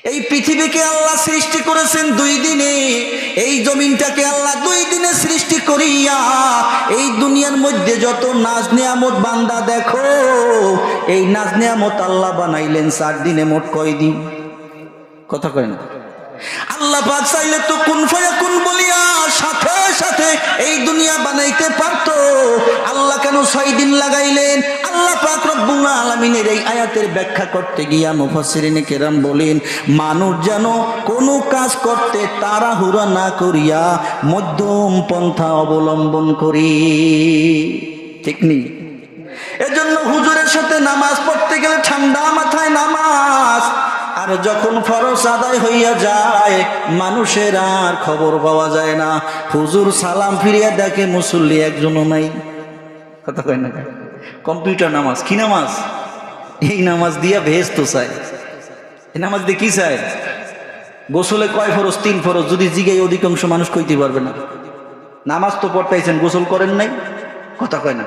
এই পৃথিবীকে আল্লাহ সৃষ্টি করেছেন 2 দিনে, এই জমিনটাকে আল্লাহ 2 দিনে সৃষ্টি করিয়া এই দুনিয়ার মধ্যে যত নাজ নিয়ামত বান্দা দেখো, এই নাজ নিয়ামত আল্লাহ বানাইলেন 4 দিনে। মোট কয় দিন? কথা কয় না। আল্লাহ পাক চাইলে তো কুন ফায়াকুন বলিয়া সাথে সাথে এই দুনিয়া বানাইতে পারতো। আল্লাহ কেন 6 দিন লাগাইলেন? আল্লাহ পাক রব্বুল আলামিনের এই আয়াতের ব্যাখ্যা করতে গিয়া মুফাসসিরিনে কেরাম বলেন, মানুষ যেন কোনো কাজ করতে তাড়াহুড়া না করিয়া মধ্যম পন্থা অবলম্বন করি। ঠিক নেই? এজন্য হুজুরের সাথে নামাজ পড়তে গেলে ঠান্ডা মাথায় নামাজ, আর যখন ফরজ আদায় হইয়া যায় মানুষের আর খবর পাওয়া যায় না। হুজুর সালাম ফিরিয়া দেখে মুসল্লি একজনও নাই। কথা কয় না? কম্পিউটার নামাজ। কি নামাজ? এই নামাজ দিয়া ভেস্ত চায়। এই নামাজ দিয়ে কি চায়? গোসলে কয় ফরজ? 3 ফরজ। যদি জিগাই অধিকাংশ মানুষ কইতে পারবে না। নামাজ তো পড়তেছেন, গোসল করেন নাই। কথা কয় না?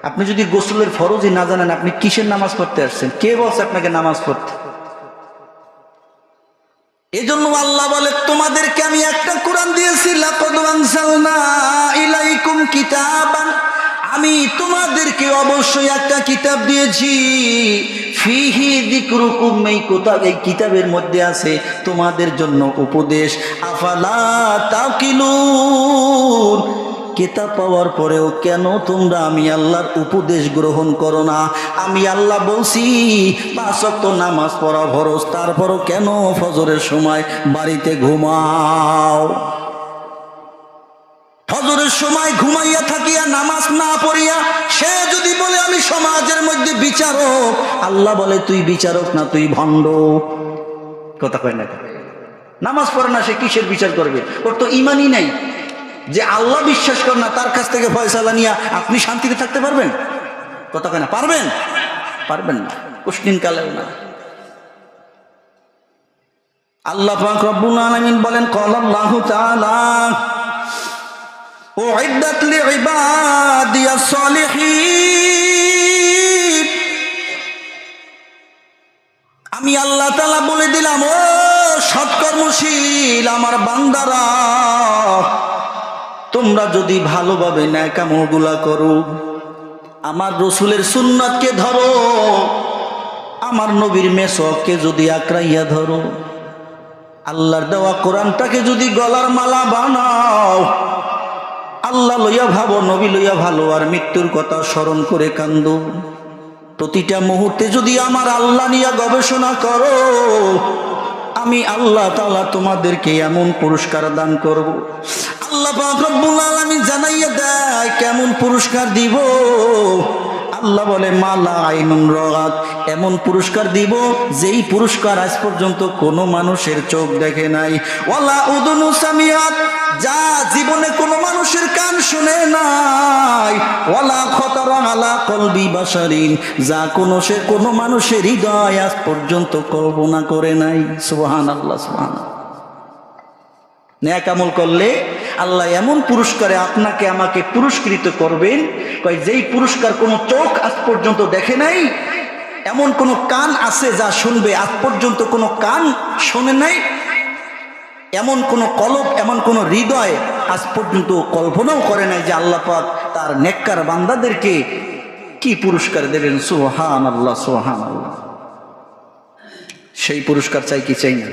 আপনি যদি গোসলের ফরজই না জানেন, আপনি কিসের নামাজ পড়তে আসছেন? কে বলছে আপনাকে নামাজ পড়তে? এজন্য আল্লাহ বলে, তোমাদেরকে আমি একটা কোরআন দিয়েছি, লাকাদ আনজালনা ইলাইকুম কিতাবান, আমি তোমাদেরকে অবশ্যই একটা কিতাব দিয়েছি, ফিহি যিকরুকুম, এই কিতাবের মধ্যে আছে তোমাদের জন্য উপদেশ। আফালা তাকিলুন, কিতাব পাওয়ার পরেও কেন তোমরা আমি আল্লাহর উপদেশ গ্রহণ করো না? আমি আল্লাহ বলছি 5 ওয়াক্ত নামাজ পড়া ফরজ, তারপরও কেন ফজরের সময় বাড়িতে ঘুমাও? ফজরের সময় ঘুমাইয়া থাকিয়া নামাজ না পড়িয়া সে যদি বলে আমি সমাজের মধ্যে বিচারক, আল্লাহ বলে তুই বিচারক না, তুই ভণ্ড। কথা কয় না? নামাজ পড়ে না, সে কিসের বিচার করবে? ওর তো ঈমানই নাই। যে আল্লাহ বিশ্বাস করে না, তার কাছ থেকে ফয়সালা নিয়ে আপনি শান্তিতে থাকতে পারবেন? কথা কয় না? পারবেন? পারবেন না, কোশ্চিন কালেও না। আল্লাহ পাক রব্বুল আলামিন বলেন, ক্বালাল্লাহু তাআলা উইদ্দাত লিইবাদিয়াস সালিহিন, আমি আল্লাহ তাআলা বলে দিলাম, ও সৎকর্মশীল আমার বান্দারা, তোমরা যদি ভালোভাবে নেক আমলগুলা করো, আমার রসুলের সুন্নাতকে ধরো, আমার নবীর মেসককে যদি আঁকড়াইয়া ধরো, আল্লাহর দেওয়া কোরআনটাকে যদি গলার মালা বানাও, আল্লাহ লইয়া ভাবো, নবী লইয়া ভালো, আর মৃত্যুর কথা স্মরণ করে কান্দো, প্রতিটা মুহূর্তে যদি আমার আল্লাহ নিয়ে গবেষণা করো, আমি আল্লাহ তাআলা তোমাদেরকে এমন পুরস্কার দান করব। আল্লাহ পাক রব্বুল আলামিন জানাইয়া দেয় কেমন পুরস্কার দিব। আল্লাহ বলে, মালা আইনুন রাআত, এমন পুরস্কার দিব যেই পুরস্কার আজ পর্যন্ত কোনো মানুষের চোখ দেখে নাই। ওয়ালা উদুনু সামিআত, যা জীবনে কোনো মানুষের কান শুনে নাই। ওয়ালা খাতারা আলা কলবি বাশারিন, যা কোনো মানুষের হৃদয় আজ পর্যন্ত কল্পনা করে নাই। সুবহানাল্লাহ, সুবহানাল্লাহ। নেক আমল করলে আল্লাহ এমন পুরস্কারে আপনাকে আমাকে পুরস্কৃত করবেন, কয় যেই পুরস্কার কোনো চোখ আজ পর্যন্ত দেখে নাই, এমন কোন কান আছে যা শুনবে আজ পর্যন্ত কোনো কান শোনে নাই, এমন কোন কলব, এমন কোন হৃদয় আজ পর্যন্ত কল্পনাও করে নাই যে আল্লাহ পাক তার নেককার বান্দাদেরকে কি পুরস্কার দেবেন। সুবহানাল্লাহ, সুবহানাল্লাহ। সেই পুরস্কার চাই কি চাই না?